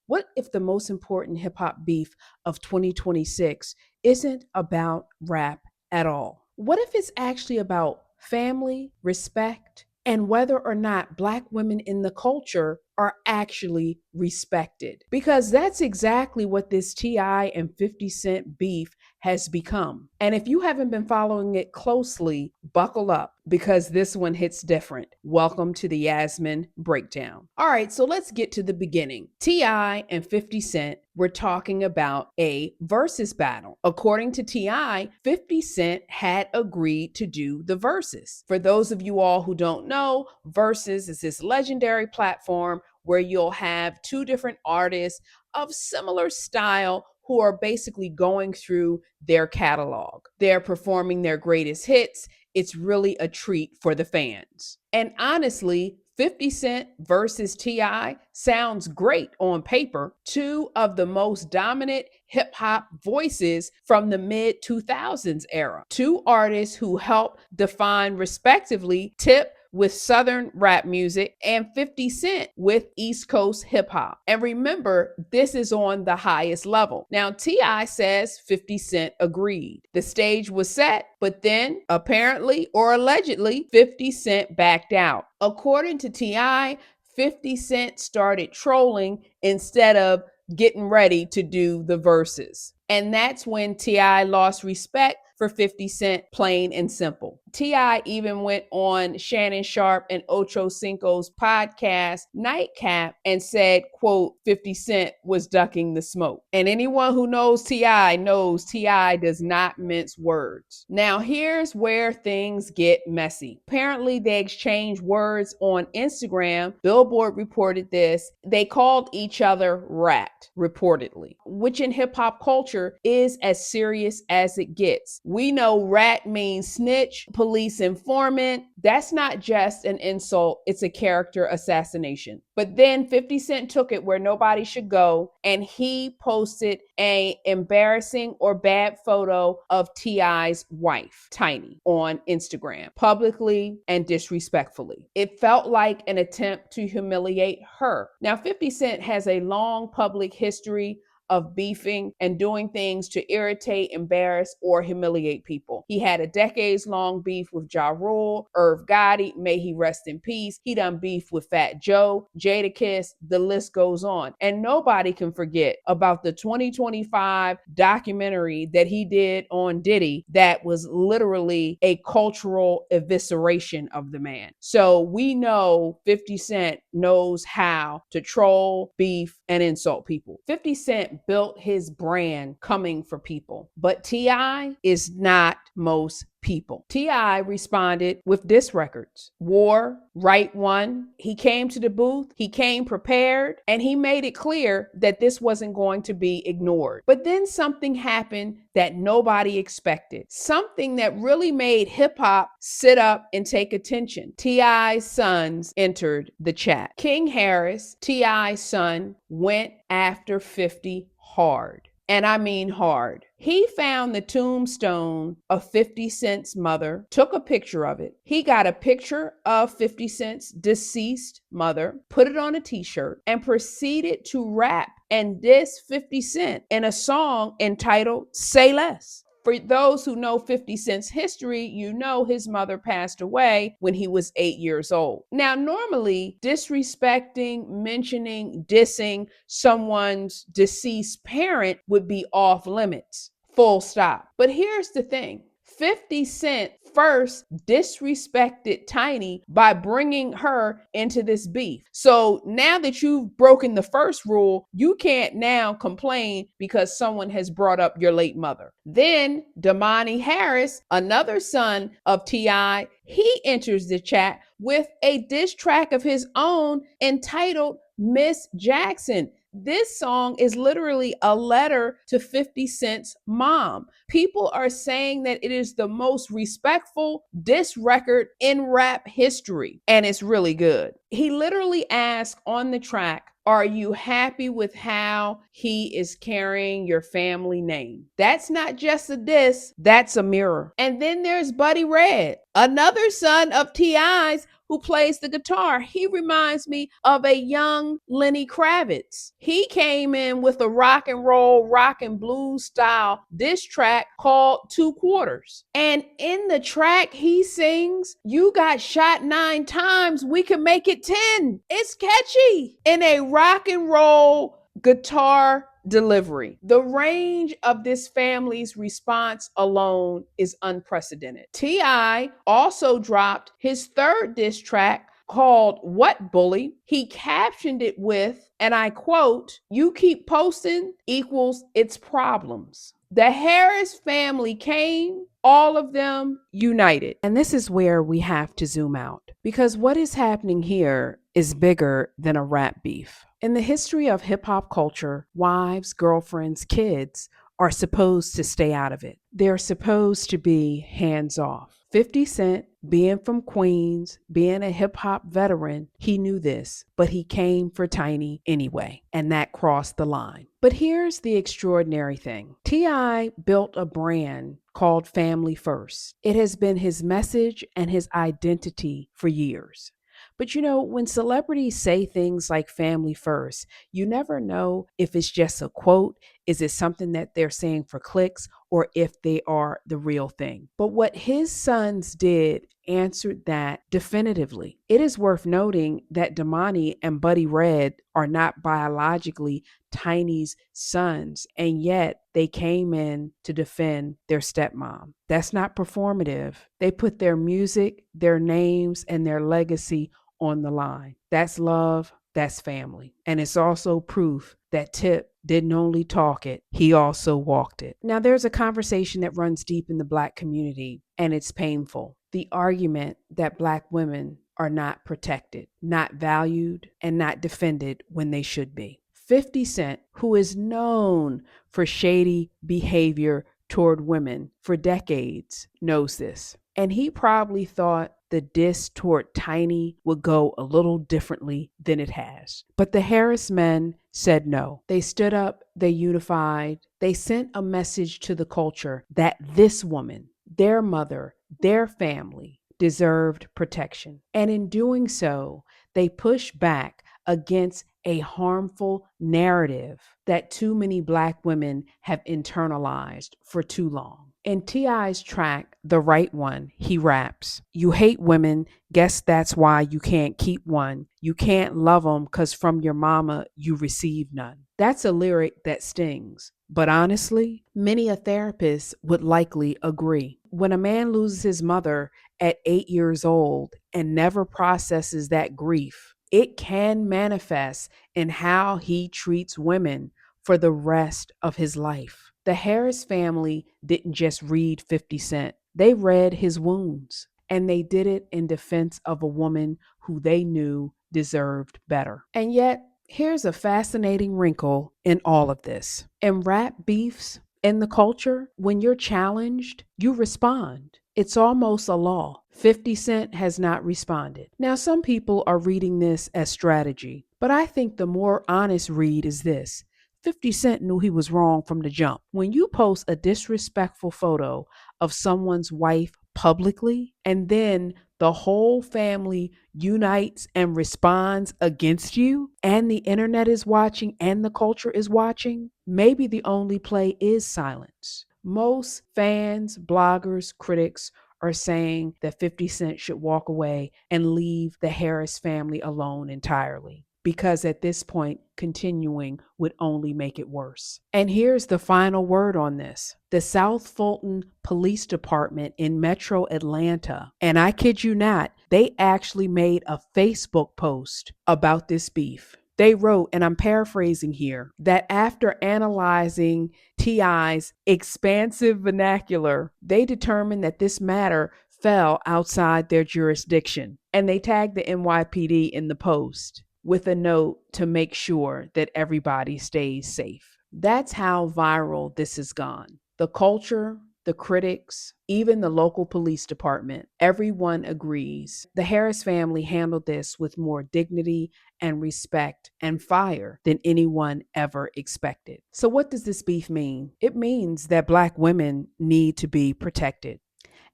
What if the most important hip hop beef of 2026 isn't about rap at all? What if it's actually about family, respect, and whether or not Black women in the culture are actually respected? Because that's exactly what this T.I. and 50 Cent beef has become. And if you haven't been following it closely, buckle up because this one hits different. Welcome to the Yasmin Breakdown. All right, so let's get to the beginning. T.I. and 50 Cent were talking about a versus battle. According to T.I., 50 Cent had agreed to do the versus. For those of you all who don't know, versus is this legendary platform where you'll have two different artists of similar style who are basically going through their catalog. They're performing their greatest hits. It's really a treat for the fans. And honestly, 50 Cent versus T.I. sounds great on paper. Two of the most dominant hip hop voices from the mid 2000s era. Two artists who helped define respectively Tip with Southern rap music and 50 Cent with East Coast hip hop. And remember, this is on the highest level. Now, T.I. says 50 Cent agreed. The stage was set, but then apparently or allegedly, 50 Cent backed out. According to T.I., 50 Cent started trolling instead of getting ready to do the verses. And that's when T.I. lost respect for 50 Cent, plain and simple. T.I. even went on Shannon Sharp and Ocho Cinco's podcast, Nightcap, and said, quote, 50 Cent was ducking the smoke. And anyone who knows T.I. knows T.I. does not mince words. Now, here's where things get messy. Apparently, they exchanged words on Instagram. Billboard reported this. They called each other rat, reportedly, which in hip hop culture is as serious as it gets. We know rat means snitch, police informant. That's not just an insult, it's a character assassination. But then 50 Cent took it where nobody should go, and he posted an embarrassing or bad photo of T.I.'s wife, Tiny, on Instagram, publicly and disrespectfully. It felt like an attempt to humiliate her. Now, 50 Cent has a long public history of beefing and doing things to irritate, embarrass, or humiliate people. He had a decades-long beef with Ja Rule, Irv Gotti, may he rest in peace. He done beef with Fat Joe, Jadakiss, the list goes on. And nobody can forget about the 2025 documentary that he did on Diddy that was literally a cultural evisceration of the man. So we know 50 Cent knows how to troll, beef, and insult people. 50 Cent built his brand coming for people, but T.I. is not most people. T.I. responded with diss records. War, Right One. He came to the booth, he came prepared, and he made it clear that this wasn't going to be ignored. But then something happened that nobody expected. Something that really made hip hop sit up and take attention. T.I.'s sons entered the chat. King Harris, T.I.'s son, went after 50 hard. And I mean hard. He found the tombstone of 50 Cent's mother, took a picture of it. He got a picture of 50 Cent's deceased mother, put it on a t-shirt, and proceeded to rap and diss 50 Cent in a song entitled Say Less. For those who know 50 Cent's history, you know his mother passed away when he was 8 years old. Now, normally, disrespecting, mentioning, dissing someone's deceased parent would be off limits. Full stop. But here's the thing. 50 Cent first disrespected Tiny by bringing her into this beef. So now that you've broken the first rule, you can't now complain because someone has brought up your late mother. Then Domani Harris, another son of T.I., he enters the chat with a diss track of his own entitled Miss Jackson. This song is literally a letter to 50 Cent's mom. People are saying that it is the most respectful diss record in rap history, and it's really good. He literally asked on the track, are you happy with how he is carrying your family name? That's not just a diss, that's a mirror. And then there's Buddy Red, another son of T.I.'s, who who plays the guitar. He reminds me of a young Lenny Kravitz. He came in with a rock and roll, rock and blues style diss track called Two Quarters. And in the track, he sings, "You got shot 9 times, we can make it 10." It's catchy in a rock and roll guitar delivery. The range of this family's response alone is unprecedented. T.I. also dropped his third diss track called What Bully. He captioned it with, and I quote, "You keep posting equals its problems." The Harris family came, all of them united. And this is where we have to zoom out because what is happening here is bigger than a rap beef. In the history of hip hop culture, wives, girlfriends, kids are supposed to stay out of it. They're supposed to be hands off. 50 Cent, being from Queens, being a hip hop veteran, he knew this, but he came for Tiny anyway, and that crossed the line. But here's the extraordinary thing. T.I. built a brand called Family First. It has been his message and his identity for years. But when celebrities say things like family first, you never know if it's just a quote, is it something that they're saying for clicks, or if they are the real thing. But what his sons did answered that definitively. It is worth noting that Domani and Buddy Red are not biologically Tiny's sons, and yet they came in to defend their stepmom. That's not performative. They put their music, their names, and their legacy on the line. That's love, that's family. And it's also proof that Tip didn't only talk it, he also walked it. Now, there's a conversation that runs deep in the Black community, and it's painful. The argument that Black women are not protected, not valued, and not defended when they should be. 50 Cent, who is known for shady behavior toward women for decades, knows this. And he probably thought the diss toward Tiny would go a little differently than it has. But the Harris men said no. They stood up, they unified, they sent a message to the culture that this woman, their mother, their family deserved protection. And in doing so, they pushed back against a harmful narrative that too many Black women have internalized for too long. In T.I.'s track, The Right One, he raps, "You hate women, guess that's why you can't keep one. You can't love them because from your mama you receive none." That's a lyric that stings. But honestly, many a therapist would likely agree. When a man loses his mother at 8 years old and never processes that grief, it can manifest in how he treats women for the rest of his life. The Harris family didn't just read 50 Cent, they read his wounds, and they did it in defense of a woman who they knew deserved better. And yet, here's a fascinating wrinkle in all of this. In rap beefs, in the culture, when you're challenged, you respond. It's almost a law. 50 Cent has not responded. Now, some people are reading this as strategy, but I think the more honest read is this. 50 Cent knew he was wrong from the jump. When you post a disrespectful photo of someone's wife publicly, and then the whole family unites and responds against you, and the internet is watching and the culture is watching, maybe the only play is silence. Most fans, bloggers, critics are saying that 50 Cent should walk away and leave the Harris family alone entirely, because at this point, continuing would only make it worse. And here's the final word on this. The South Fulton Police Department in Metro Atlanta, and I kid you not, they actually made a Facebook post about this beef. They wrote, and I'm paraphrasing here, that after analyzing T.I.'s expansive vernacular, they determined that this matter fell outside their jurisdiction. And they tagged the NYPD in the post with a note to make sure that everybody stays safe. That's how viral this has gone. The culture, the critics, even the local police department, everyone agrees the Harris family handled this with more dignity and respect and fire than anyone ever expected. So what does this beef mean? It means that Black women need to be protected.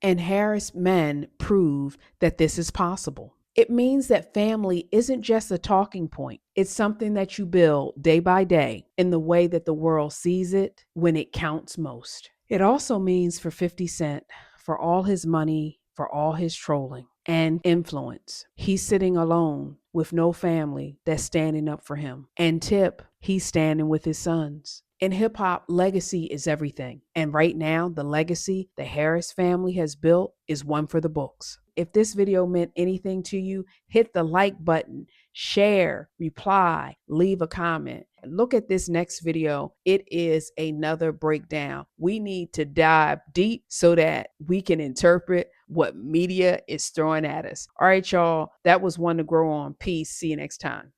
And Harris men prove that this is possible. It means that family isn't just a talking point. It's something that you build day by day in the way that the world sees it when it counts most. It also means for 50 Cent, for all his money, for all his trolling and influence, he's sitting alone with no family that's standing up for him. And Tip, he's standing with his sons. In hip hop, legacy is everything. And right now, the legacy the Harris family has built is one for the books. If this video meant anything to you, hit the like button, share, reply, leave a comment. Look at this next video. It is another breakdown. We need to dive deep so that we can interpret what media is throwing at us. All right, y'all. That was one to grow on. Peace. See you next time.